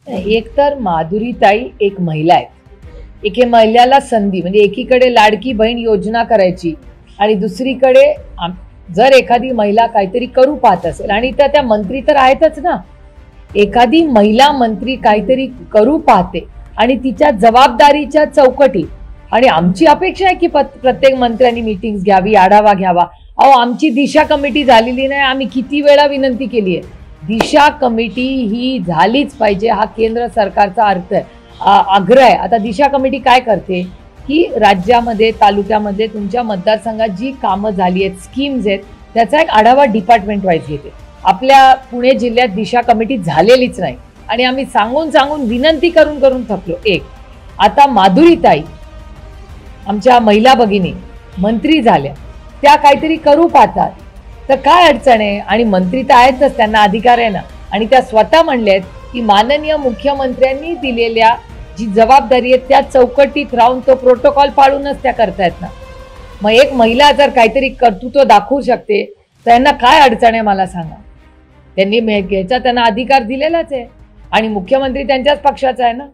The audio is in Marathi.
एक तर माधुरीताई एक महिला आहेत, एके महिलाला संधी म्हणजे एकीकडे लाडकी बहीण योजना करायची आणि दुसरीकडे जर एखादी महिला काहीतरी करू पाहत असेल आणि त्या मंत्री तर आहेतच ना, एखादी महिला मंत्री काहीतरी करू पाहते आणि तिच्या जबाबदारीच्या चौकटी आणि आमची अपेक्षा आहे की प्रत्येक मंत्र्यांनी मीटिंग्स घ्यावी, आढावा घ्यावा. अहो आमची दिशा कमिटी झालेली नाही, आम्ही किती वेळा विनंती केली आहे. दिशा कमिटी ही झालीच पाहिजे, हा केंद्र सरकारचा अर्थ आहे, आग्रह आहे. आता दिशा कमिटी काय करते की राज्यामध्ये तालुक्यामध्ये तुमच्या मतदारसंघात जी कामं झाली आहेत, स्कीम्स आहेत, त्याचा एक आढावा डिपार्टमेंट वाईज घेते. आपल्या पुणे जिल्ह्यात दिशा कमिटी झालेलीच नाही आणि आम्ही सांगून विनंती करून थकलो. एक आता माधुरीताई आमच्या महिला भगिनी मंत्री झाल्या, त्या काहीतरी करू पाहतात तर काय अडचण आहे. आणि मंत्री तर आहेतच, त्यांना अधिकार आहे ना. आणि त्या स्वतः म्हणल्यात की माननीय मुख्यमंत्र्यांनी दिलेल्या जी जबाबदारी आहे त्या चौकटीत राहून तो प्रोटोकॉल पाळूनच त्या करतायत ना. मग एक महिला जर काहीतरी कर्तृत्व दाखवू शकते तर यांना काय अडचण आहे मला सांगा. त्यांनी घ्यायचा त्यांना अधिकार दिलेलाच आहे आणि मुख्यमंत्री त्यांच्याच पक्षाचा आहे ना.